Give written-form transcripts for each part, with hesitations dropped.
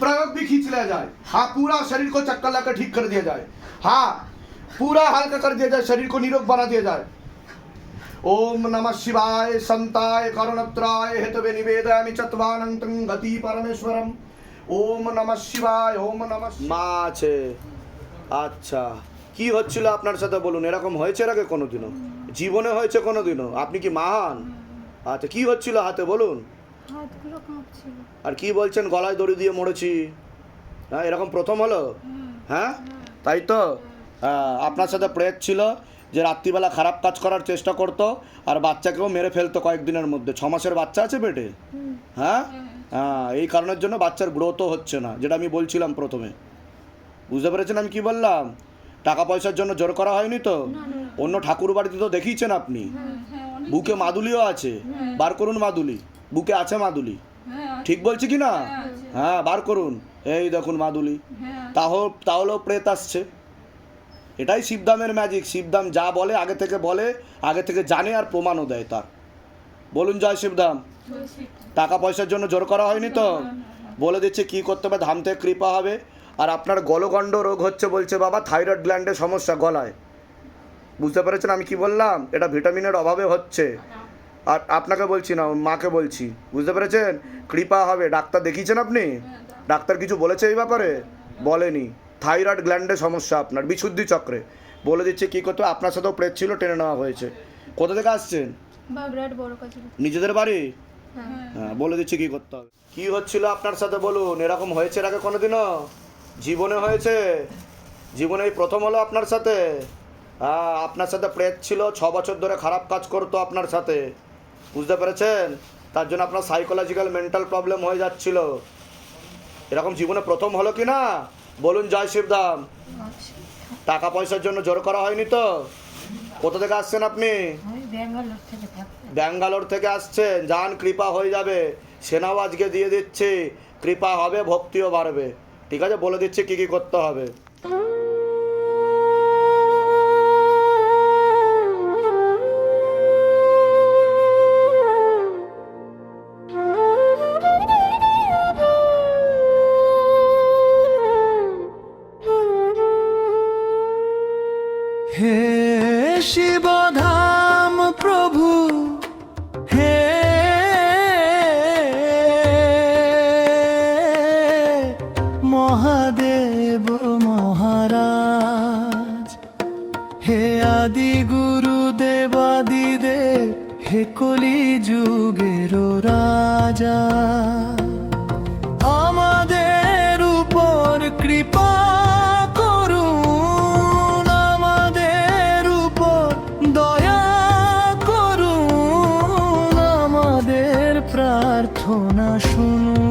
प्रयोग भी खींच लिया जाए। हाँ, पूरा शरीर को चक्कर लगा ठीक कर दिया जाए। हाँ, पूरा हल्का कर दिया जाए, शरीर को निरोग बना दिया जाए। ओम नमः शिवाय संताय करुणत्राय हेतवे निवेदयामि चत्वानंतं गति परमेश्वरम। ओम नमः शिवाय ओम नमः। মা আছে, আচ্ছা কি হচ্ছিল আপনার সাথে বলুন? এরকম হয়েছে এর আগে কোনোদিনও? জীবনে হয়েছে কোনোদিনও? আপনি কি মহান? আচ্ছা কি হচ্ছিল হাতে বলুন? হাতগুলো কাঁপছিল। আর কি বলছেন গলায় দড়ি দিয়ে মরেছি? হ্যাঁ, এরকম প্রথম হলো? হ্যাঁ, তাই তো। আপনার সাথে প্রেত ছিল যে রাত্রিবেলা খারাপ কাজ করার চেষ্টা করতো আর বাচ্চাকেও মেরে ফেলতো কয়েকদিনের মধ্যে। 6 মাসের বাচ্চা আছে পেটে। হ্যাঁ হ্যাঁ, এই কারণের জন্য বাচ্চার গ্রোথও হচ্ছে না, যেটা আমি বলছিলাম প্রথমে। বুঝতে পেরেছেন আমি কি বললাম? টাকা পয়সার জন্য জোর করা হয়নি তো? অন্য ঠাকুর বাড়িতে তো দেখিয়েছেন আপনি। বুকে মাদুলিও আছে, বার করুন মাদুলি। বুকে আছে মাদুলি, ঠিক বলছি কি না? হ্যাঁ, বার করুন। এই দেখুন মাদুলি। তাহলেও প্রেত আসছে। এটাই শিবধামের ম্যাজিক। শিবধাম যা বলে আগে থেকে জানে আর প্রমাণও দেয় তার। বলুন জয় শিবধাম। টাকা পয়সার জন্য জোর করা হয়নি তো? বলে দিচ্ছে কি করতে হবে, ধাম থেকে কৃপা হবে। আর আপনার গলগণ্ড রোগ হচ্ছে বলছে বাবা, থাইরয়েড গ্ল্যান্ডের সমস্যা গলায়। বুঝতে পেরেছেন আমি কি বললাম? এটা ভিটামিনের অভাবে হচ্ছে। আর আপনাকে বলছি না, মাকে বলছি। বুঝতে পেরেছেন? কৃপা হবে। ডাক্তার দেখিয়েছেন আপনি? ডাক্তার কিছু বলেছে এই ব্যাপারে? বলেনি। থাইরয়েড গ্ল্যান্ডের সমস্যা আপনার, বিশুদ্ধি চক্রে। বলে দিচ্ছে কী করতে হবে। আপনার সাথেও প্রেত ছিল, টেনে নেওয়া হয়েছে। কোথা থেকে আসছেন? বাগড়াট বড় কাছে। নিজেদের বাড়ি? হ্যাঁ, বলে দিচ্ছি কী করতে হবে। কী হচ্ছিল আপনার সাথে বলুন? এরকম হয়েছে এর আগে কোনোদিনও? জীবনে হয়েছে? জীবনে এই প্রথম হলো আপনার সাথে? হ্যাঁ, আপনার সাথে প্রেত ছিল, 6 বছর ধরে খারাপ কাজ করতো আপনার সাথে। বুঝতে পেরেছেন? তার জন্য আপনার সাইকোলজিক্যাল মেন্টাল প্রবলেম হয়ে যাচ্ছিল। এরকম জীবনে প্রথম হলো কি না? বলুন জয় শিবধাম। টাকা পয়সার জন্য জোর করা হয়নি তো? কোথা থেকে আসছেন আপনি? ব্যাঙ্গালোর থেকে আসছেন। যান, কৃপা হয়ে যাবে। সেনাও আজকে দিয়ে দিচ্ছি, কৃপা হবে, ভক্তিও বাড়বে। ঠিক আছে, বলে দিচ্ছি কী কী করতে হবে। হে শিবধাম প্রভু, হে মহাদেব মহারাজ, হে আদি গুরু দেবাদিদেব, হে কলি যুগের রাজা, আমাদের উপর কৃপা করুন, আমাদের উপর দয়া করুন, আমাদের প্রার্থনা শুনুন।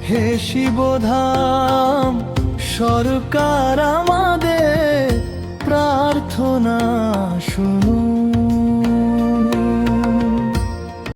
হে শিবধাম সরকার, আমাদের প্রার্থনা শুনুন।